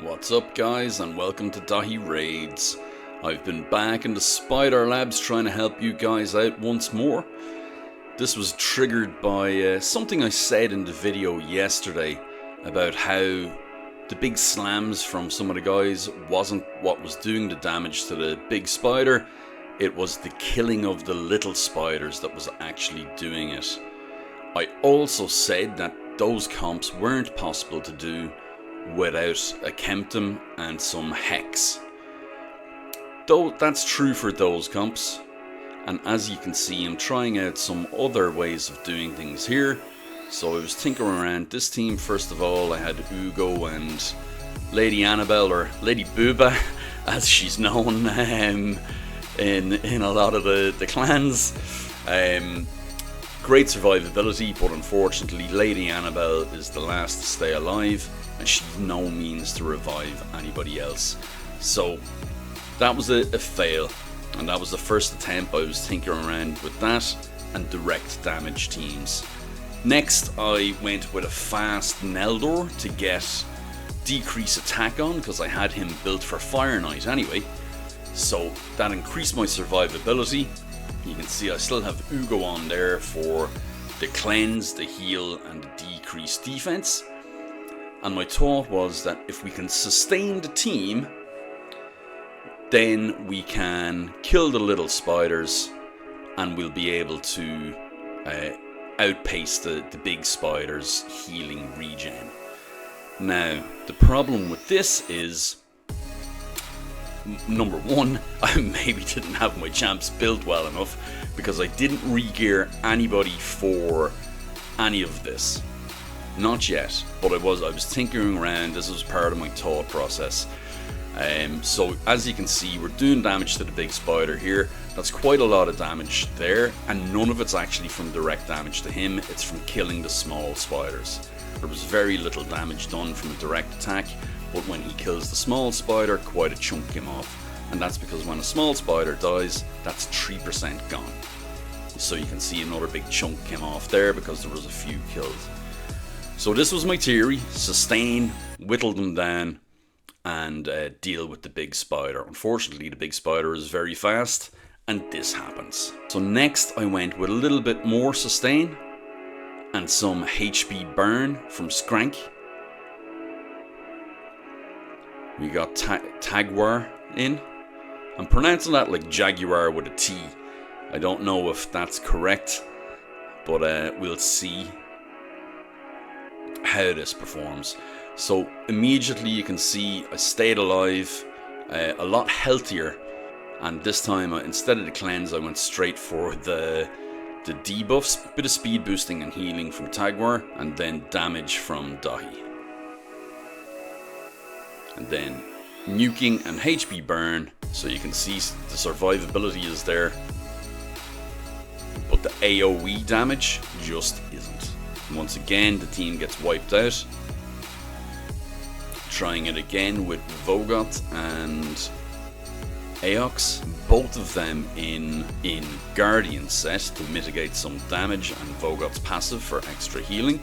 What's up guys, and welcome to Dahi Raids. I've been back in the Spider Labs trying to help you guys out once more. This was triggered by something I said in the video yesterday about how the big slams from some of the guys wasn't what was doing the damage to the big spider. It was the killing of the little spiders that was actually doing it. I also said that those comps weren't possible to do without AKEMTUM and some hex. Though that's true for those comps, and as you can see I'm trying out some other ways of doing things here. So I was tinkering around this team. First of all I had Ugo and Lady Annabelle, or Lady Booba as she's known in a lot of the clans. Great survivability, but unfortunately Lady Annabelle is the last to stay alive and she's no means to revive anybody else. So that was a fail, and that was the first attempt. I was tinkering around with that and direct damage teams. Next I went with a fast Neldor to get decrease attack on, because I had him built for Fire Knight anyway. So that increased my survivability. You can see I still have Ugo on there for the cleanse, the heal and the decreased defense. And my thought was that if we can sustain the team, then we can kill the little spiders and we'll be able to outpace the big spiders' healing regen. Now, the problem with this is, number one, I maybe didn't have my champs built well enough, because I didn't re-gear anybody for any of this. Not yet, but I was tinkering around. This was part of my thought process. So as you can see, we're doing damage to the big spider here. That's quite a lot of damage there, and none of it's actually from direct damage to him. It's from killing the small spiders. There was very little damage done from a direct attack, but when he kills the small spider, quite a chunk came off. And that's because when a small spider dies, that's 3% gone. So you can see another big chunk came off there because there was a few killed. So this was my theory: sustain, whittle them down, and deal with the big spider. Unfortunately, the big spider is very fast, and this happens. So next I went with a little bit more sustain and some HP burn from Skrank. We got Tagwar in. I'm pronouncing that like Jaguar with a T. I don't know if that's correct, but we'll see how this performs. So immediately you can see I stayed alive, a lot healthier, and this time instead of the cleanse I went straight for the debuffs, bit of speed boosting and healing from Tagwar, and then damage from Dahi. And then nuking and HP burn, so you can see the survivability is there, but the AoE damage just isn't. Once again the team gets wiped out. Trying it again with Vogot and Aox, both of them in Guardian set to mitigate some damage, and Vogot's passive for extra healing.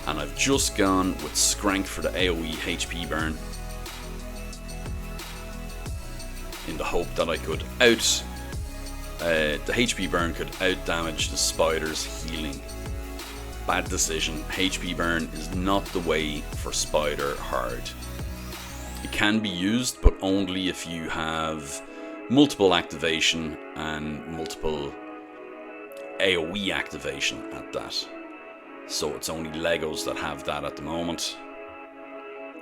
And I've just gone with Skrank for the AoE HP burn, in the hope that I could the HP burn could out damage the spider's healing. Bad decision. HP burn is not the way for spider hard. It can be used, but only if you have multiple activation and multiple AoE activation at that. So it's only Legos that have that at the moment.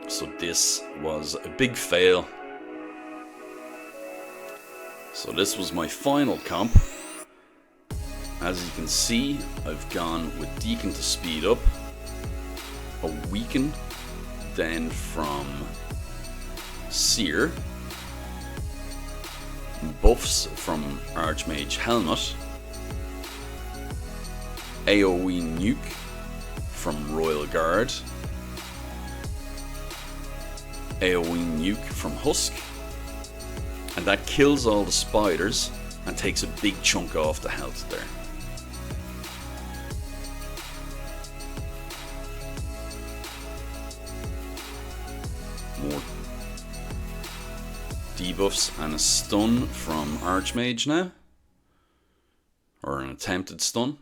So this was a big fail. So this was my final comp. As you can see, I've gone with Deacon to speed up, a weaken, then from Seer, buffs from Archmage Helmet, AoE nuke from Royal Guard, AoE nuke from Husk, and that kills all the spiders and takes a big chunk off the health there. more debuffs and a stun from Archmage now. Or an attempted stun.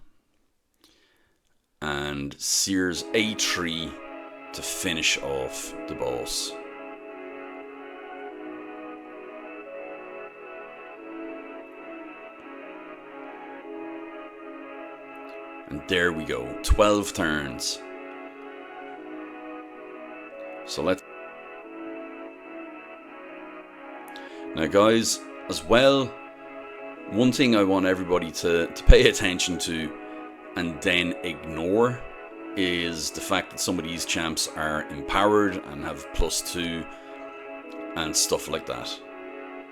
And Seer's A3 to finish off the boss. And there we go, 12 turns. So let's... Now guys, as well, one thing I want everybody to pay attention to and then ignore is the fact that some of these champs are empowered and have +2 and stuff like that.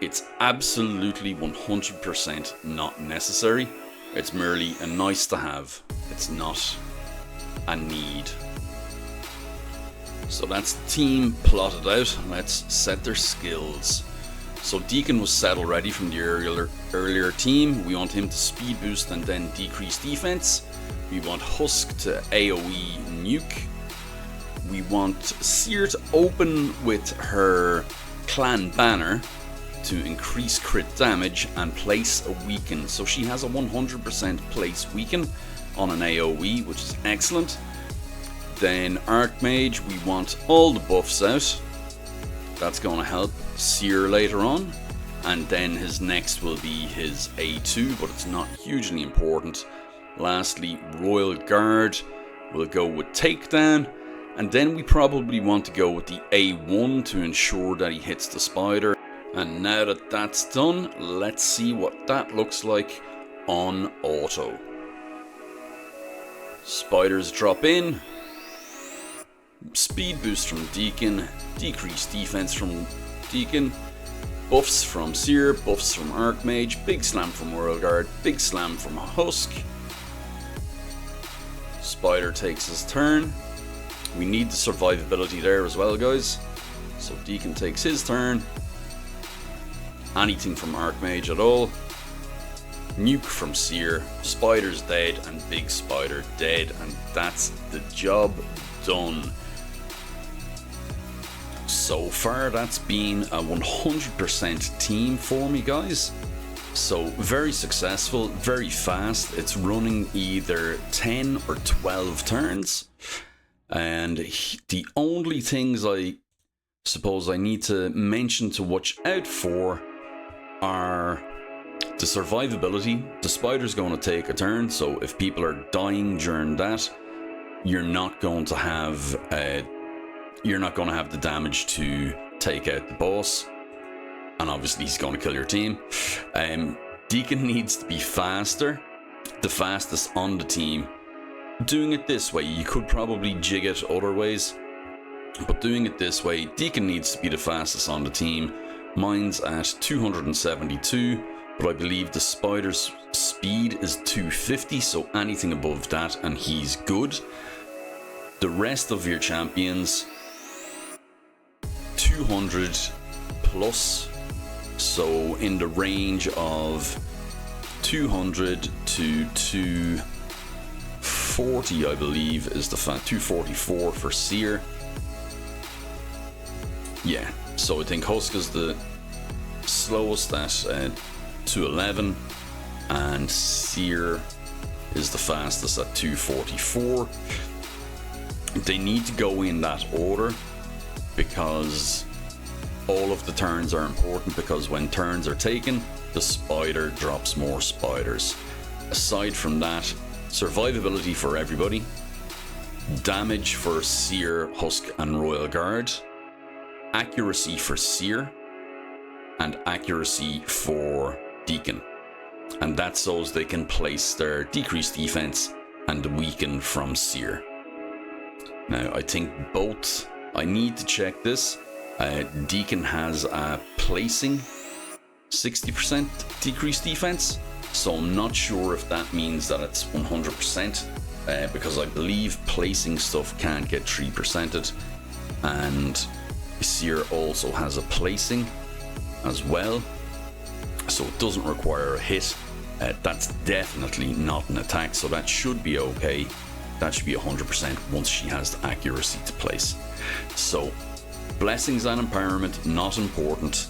It's absolutely 100% not necessary. It's merely a nice to have. It's not a need. So that's the team plotted out. Let's set their skills. So Deacon was set already from the earlier team. We want him to speed boost and then decrease defense. We want Husk to AoE nuke. We want Seer to open with her clan banner to increase crit damage and place a weaken. So she has a 100% place weaken on an AoE, which is excellent. Then Archmage, we want all the buffs out. That's going to help Seer later on. And then his next will be his A2, but it's not hugely important. Lastly, Royal Guard, we'll go with Takedown. And then we probably want to go with the A1 to ensure that he hits the spider. And now that that's done, let's see what that looks like on auto. Spiders drop in. Speed boost from Deacon. Decreased defense from Deacon. Buffs from Seer. Buffs from Archmage. Big slam from Royal Guard. Big slam from Husk. Spider takes his turn. We need the survivability there as well, guys. So Deacon takes his turn. Anything from Archmage at all. Nuke from Seer. Spider's dead and Big Spider dead. And that's the job done. So far that's been a 100% team for me, guys. So very successful, very fast. It's running either 10 or 12 turns. And the only things I suppose I need to mention to watch out for are the survivability. The spider's going to take a turn, so if people are dying during that, you're not going to have the damage to take out the boss, and obviously he's going to kill your team. Deacon needs to be faster, the fastest on the team. Doing it this way, you could probably jig it other ways, but doing it this way, Deacon needs to be the fastest on the team. Mine's at 272, but I believe the spider's speed is 250, so anything above that and he's good. The rest of your champions, 200 plus, so in the range of 200 to 240, I believe, is the 244 for Seer. Yeah, so I think Husk is the slowest at 211, and Seer is the fastest at 244. They need to go in that order because all of the turns are important, because when turns are taken, the spider drops more spiders. Aside from that, survivability for everybody, damage for Seer, Husk and Royal Guard, accuracy for Seer, and accuracy for Deacon. And that's so as they can place their decreased defense and weaken from Seer. Now, I think both, I need to check this. Deacon has a placing 60% decreased defense, so I'm not sure if that means that it's 100%, because I believe placing stuff can't get 3%ed, and Seer also has a placing as well, so it doesn't require a hit. That's definitely not an attack, so that should be okay. That should be 100% once she has the accuracy to place. So blessings and empowerment, not important.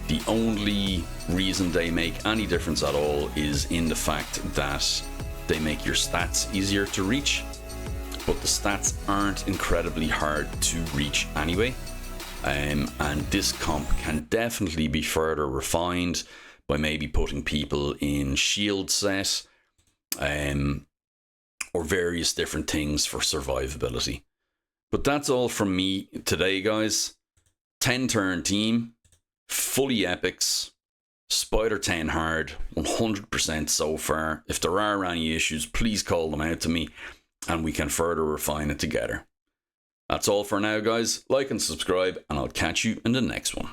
The only reason they make any difference at all is in the fact that they make your stats easier to reach, but the stats aren't incredibly hard to reach anyway. And this comp can definitely be further refined by maybe putting people in shield set, or various different things for survivability. But that's all from me today, guys. 10 turn team, fully epics, Spider 10 hard, 100% so far. If there are any issues, please call them out to me and we can further refine it together. That's all for now, guys. Like and subscribe, and I'll catch you in the next one.